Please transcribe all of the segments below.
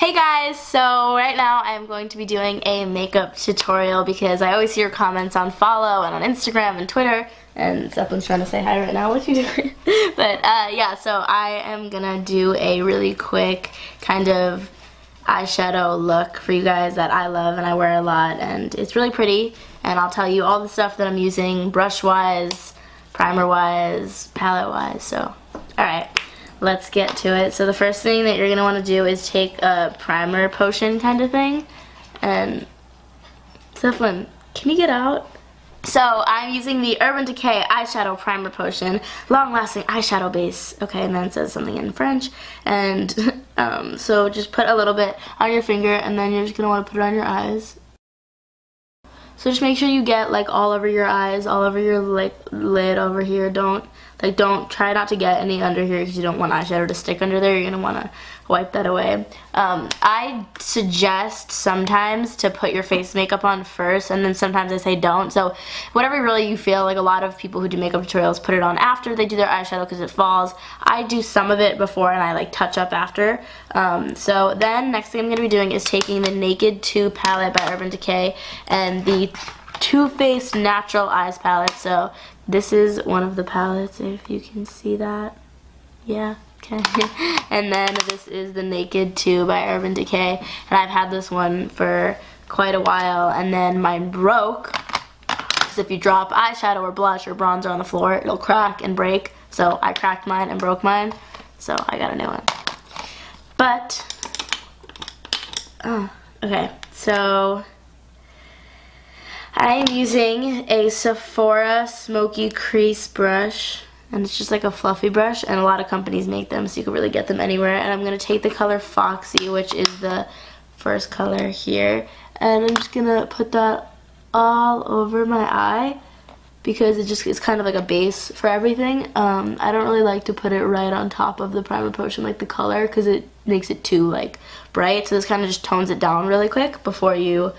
Hey guys, so right now I'm going to be doing a makeup tutorial because I always see your comments on follow and on Instagram and Twitter, and Zeppelin's trying to say hi right now. What you doing? But yeah, so I am gonna do a really quick kind of eyeshadow look for you guys that I love and I wear a lot, and it's really pretty, and I'll tell you all the stuff that I'm using brush wise, primer wise, palette wise. So alright, let's get to it. So the first thing that you're going to want to do is take a primer potion kind of thing. And Zeppelin, can you get out? So I'm using the Urban Decay eyeshadow primer potion, long lasting eyeshadow base. Okay, and then it says something in French. And so just put a little bit on your finger, and then you're just going to want to put it on your eyes. So just make sure you get like all over your eyes, all over your like lid over here. Don't try not to get any under here because you don't want eyeshadow to stick under there. You're gonna want to wipe that away. I suggest sometimes to put your face makeup on first, and then sometimes I say don't. So whatever really you feel. Like a lot of people who do makeup tutorials put it on after they do their eyeshadow because it falls. I do some of it before and I like touch up after. So then next thing I'm gonna be doing is taking the Naked 2 palette by Urban Decay and the Too Faced Natural Eyes palette. So this is one of the palettes, if you can see that. Yeah, okay. And then this is the Naked 2 by Urban Decay, and I've had this one for quite a while, and then mine broke, because if you drop eyeshadow or blush or bronzer on the floor, it'll crack and break. So I cracked mine and broke mine, so I got a new one. But, okay, so I am using a Sephora Smoky Crease brush, and it's just like a fluffy brush, and a lot of companies make them, so you can really get them anywhere. And I'm going to take the color Foxy, which is the first color here, and I'm just going to put that all over my eye because it's kind of like a base for everything. I don't really like to put it right on top of the primer potion like the color because it makes it too like bright, so this kind of just tones it down really quick before you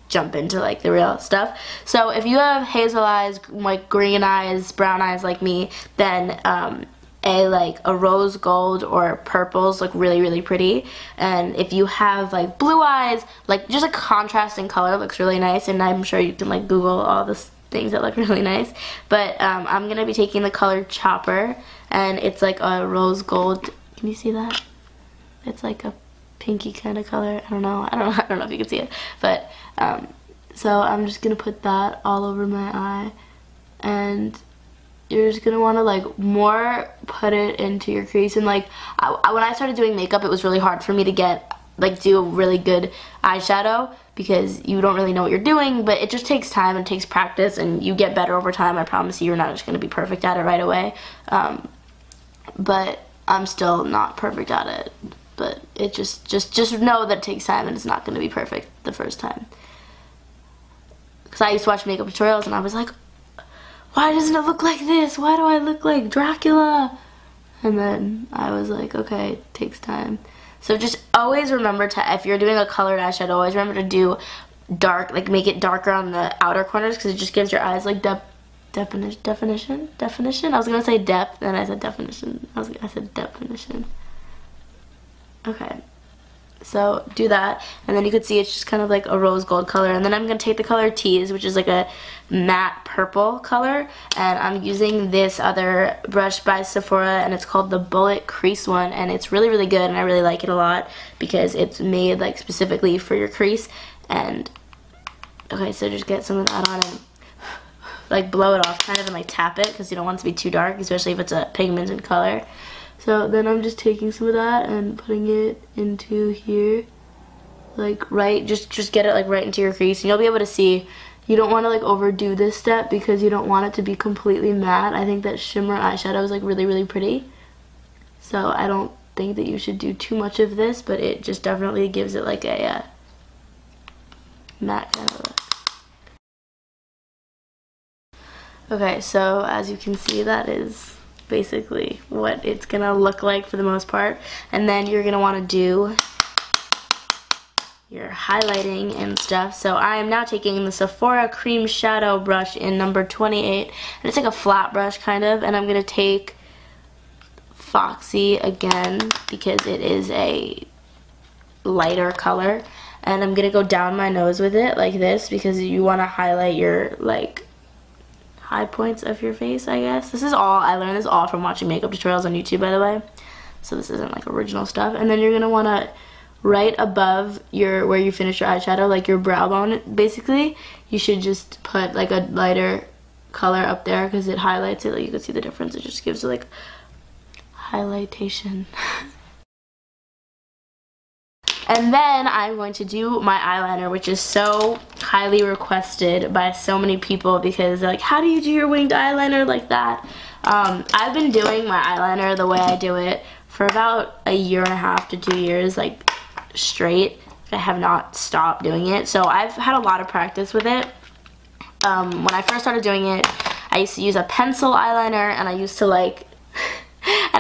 jump into like the real stuff. So if you have hazel eyes, like green eyes, brown eyes like me, then a rose gold or purples look really pretty. And if you have like blue eyes, like just a contrasting color looks really nice, and I'm sure you can like Google all the things that look really nice. But I'm gonna be taking the color Chopper, and it's like a rose gold. Can you see that? It's like a pinky kind of color. I don't know if you can see it, but so I'm just gonna put that all over my eye, and you're just gonna want to like more put it into your crease. And like when I started doing makeup, it was really hard for me to get do a really good eyeshadow because you don't really know what you're doing, but it just takes time and takes practice, and you get better over time. I promise you, you're not just gonna be perfect at it right away. But I'm still not perfect at it. But it just know that it takes time, and it's not going to be perfect the first time. Because I used to watch makeup tutorials, and I was like, why doesn't it look like this? Why do I look like Dracula? And then I was like, okay, it takes time. So just always remember to, if you're doing a colored eyeshadow, always remember to do dark, like make it darker on the outer corners, because it just gives your eyes like definition. I was going to say depth, and I said definition. I said definition. Okay, so do that, and then you can see it's just kind of like a rose gold color. And then I'm going to take the color Tease, which is like a matte purple color, and I'm using this other brush by Sephora, and it's called the Bullet Crease one, and it's really good, and I really like it a lot because it's made like specifically for your crease. And okay, so just get some of that on and like blow it off kind of, and like tap it because you don't want it to be too dark, especially if it's a pigmented color. So then I'm just taking some of that and putting it into here, like just get it like right into your crease, and you'll be able to see. You don't want to like overdo this step because you don't want it to be completely matte. I think that shimmer eyeshadow is like really pretty, so I don't think that you should do too much of this, but it just definitely gives it like a matte kind of look. Okay, so as you can see, that is basically what it's gonna look like for the most part. And then you're gonna want to do your highlighting and stuff. So I am now taking the Sephora Cream Shadow brush in number 28, and it's like a flat brush kind of, and I'm gonna take Foxy again because it is a lighter color, and I'm gonna go down my nose with it like this because you want to highlight your like high points of your face, I guess. This is all, I learned this all from watching makeup tutorials on YouTube, by the way, so this isn't like original stuff. And then you're gonna want to right above your where you finish your eyeshadow, like your brow bone basically, you should just put like a lighter color up there because it highlights it. Like you can see the difference. It just gives it like highlightation. And then I'm going to do my eyeliner, which is so highly requested by so many people because they're like, how do you do your winged eyeliner like that? I've been doing my eyeliner the way I do it for about 1.5 to 2 years, like straight. I have not stopped doing it, so I've had a lot of practice with it. When I first started doing it, I used to use a pencil eyeliner, and I used to like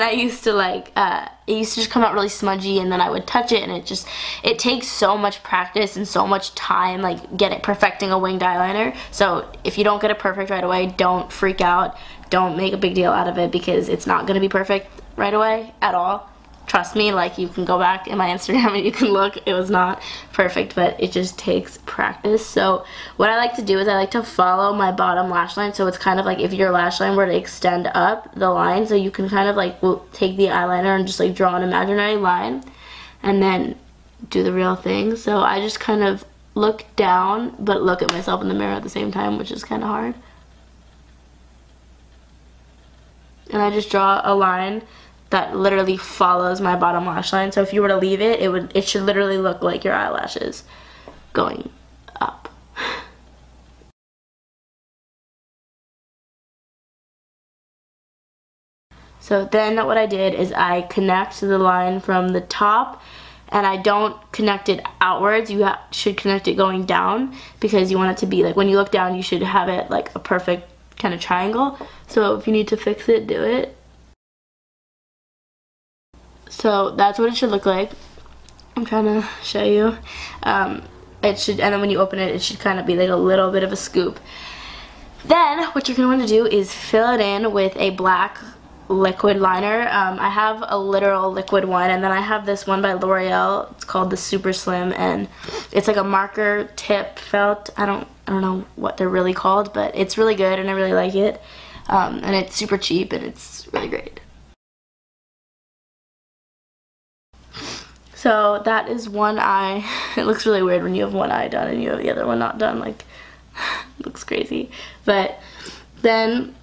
it used to just come out really smudgy, and then I would touch it, and it takes so much practice and so much time, like perfecting a winged eyeliner. So if you don't get it perfect right away, don't freak out. Don't make a big deal out of it because it's not gonna be perfect right away at all. Trust me, like you can go back in my Instagram and you can look, it was not perfect, but it just takes practice. So what I like to do is I like to follow my bottom lash line, so it's kind of like if your lash line were to extend up the line, so you can kind of like take the eyeliner and just like draw an imaginary line and then do the real thing. So I just kind of look down but look at myself in the mirror at the same time, which is kind of hard. And I just draw a line that literally follows my bottom lash line. So if you were to leave it, it should literally look like your eyelashes going up. So then what I did is I connect the line from the top, and I don't connect it outwards. You should connect it going down because you want it to be like, when you look down, you should have it like a perfect kind of triangle. So if you need to fix it, do it. So that's what it should look like. I'm trying to show you. It should, and then when you open it, it should kind of be like a little bit of a scoop. Then what you're going to want to do is fill it in with a black liquid liner. I have a literal liquid one, and then I have this one by L'Oreal. It's called the Super Slim, and it's like a marker tip felt. I don't know what they're really called, but it's really good and I really like it. And it's super cheap and it's really great. So that is one eye. It looks really weird when you have one eye done and you have the other one not done. Like, it looks crazy. But then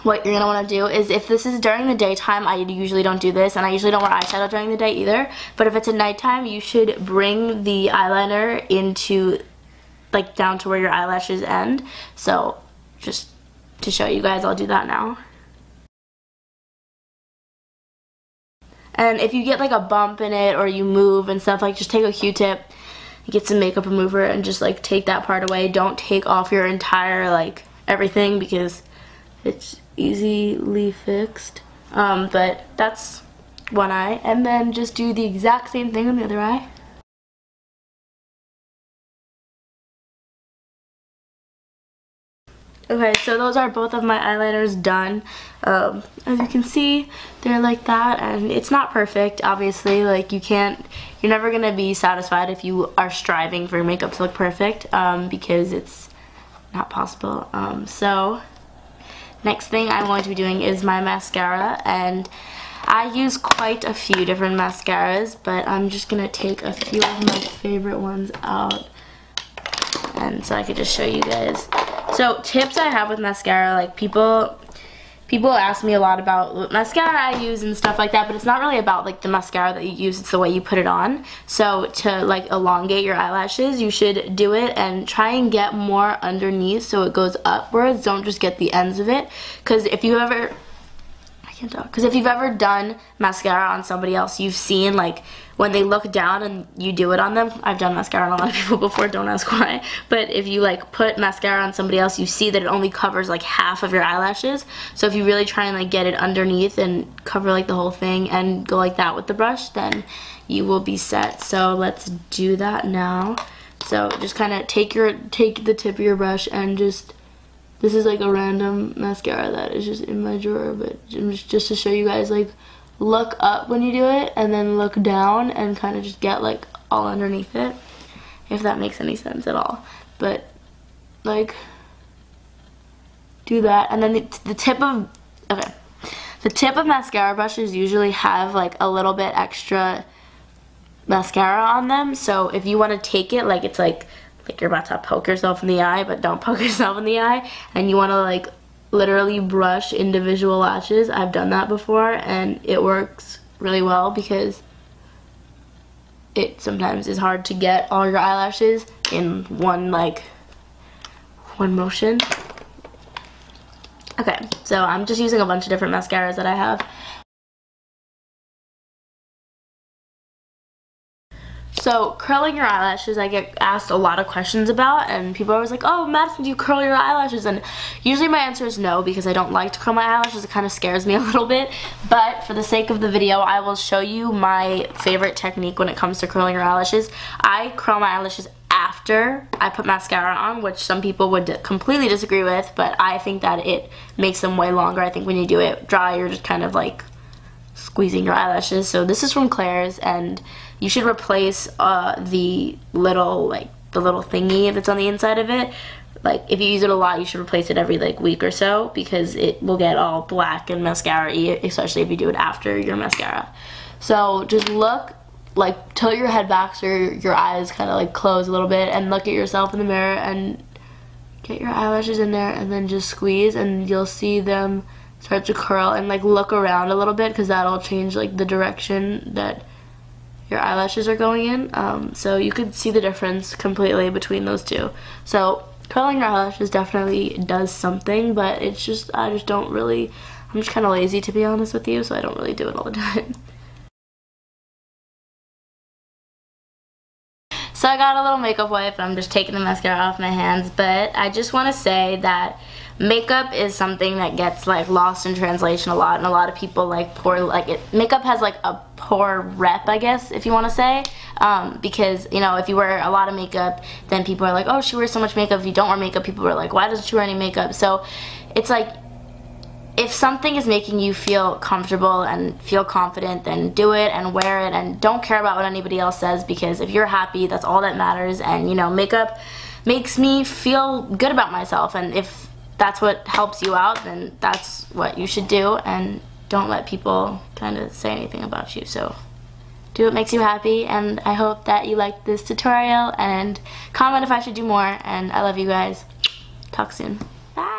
what you're going to want to do is, if this is during the daytime, I usually don't do this, and I usually don't wear eyeshadow during the day either. But if it's at nighttime, you should bring the eyeliner into, like, down to where your eyelashes end. So just to show you guys, I'll do that now. And if you get like a bump in it or you move and stuff, like just take a Q-tip, get some makeup remover and just like take that part away. Don't take off your entire like everything because it's easily fixed. But that's one eye, and then just do the exact same thing on the other eye. Okay, so those are both of my eyeliners done. As you can see, they're like that, and it's not perfect, obviously. Like, you're never gonna be satisfied if you are striving for your makeup to look perfect, because it's not possible. So next thing I'm going to be doing is my mascara, and I use quite a few different mascaras, but I'm just gonna take a few of my favorite ones out, and so I could just show you guys. So tips I have with mascara, like people ask me a lot about what mascara I use and stuff like that, but it's not really about like the mascara that you use, it's the way you put it on. So to like elongate your eyelashes, you should do it and try and get more underneath so it goes upwards. Don't just get the ends of it, because if you've ever done mascara on somebody else, you've seen like when they look down and you do it on them. I've done mascara on a lot of people before, don't ask why. But if you like put mascara on somebody else, you see that it only covers like half of your eyelashes. So if you really try and like get it underneath and cover like the whole thing and go like that with the brush, then you will be set. So let's do that now. So just kind of take the tip of your brush and just, this is like a random mascara that is just in my drawer, but just to show you guys like look up when you do it and then look down and kind of just get like all underneath it, if that makes any sense at all. But like do that, and then the tip of mascara brushes usually have like a little bit extra mascara on them, so if you want to take it like it's like you're about to poke yourself in the eye, but don't poke yourself in the eye, and you want to like literally brush individual lashes. I've done that before and it works really well because it sometimes is hard to get all your eyelashes in one motion. Okay, so I'm just using a bunch of different mascaras that I have. So curling your eyelashes, I get asked a lot of questions about, and people are always like, oh, Madison, do you curl your eyelashes? And usually my answer is no, because I don't like to curl my eyelashes. It kind of scares me a little bit, but for the sake of the video, I will show you my favorite technique when it comes to curling your eyelashes. I curl my eyelashes after I put mascara on, which some people would completely disagree with, but I think that it makes them way longer. I think when you do it dry, you're just kind of like squeezing your eyelashes. So this is from Claire's, and you should replace the little thingy that's on the inside of it. Like if you use it a lot, you should replace it every like week or so, because it will get all black and mascara-y, especially if you do it after your mascara. So just look, like tilt your head back so your eyes kind of like close a little bit, and look at yourself in the mirror and get your eyelashes in there, and then just squeeze, and you'll see them start to curl, and like look around a little bit, because that'll change like the direction that your eyelashes are going in. So you could see the difference completely between those two. So curling your eyelashes definitely does something, but it's just, I'm just kind of lazy, to be honest with you, so I don't really do it all the time. So I got a little makeup wipe, I'm just taking the mascara off my hands, but I just want to say that makeup is something that gets like lost in translation a lot, and a lot of people like makeup has like a poor rep, I guess, if you want to say, because, you know, if you wear a lot of makeup, then people are like, oh, she wears so much makeup. If you don't wear makeup, people are like, why doesn't she wear any makeup? So it's like, if something is making you feel comfortable and feel confident, then do it and wear it, and don't care about what anybody else says, because if you're happy, that's all that matters. And, you know, makeup makes me feel good about myself, and if that's what helps you out, then that's what you should do, and don't let people kind of say anything about you. So do what makes you happy, and I hope that you liked this tutorial, and comment if I should do more, and I love you guys. Talk soon. Bye.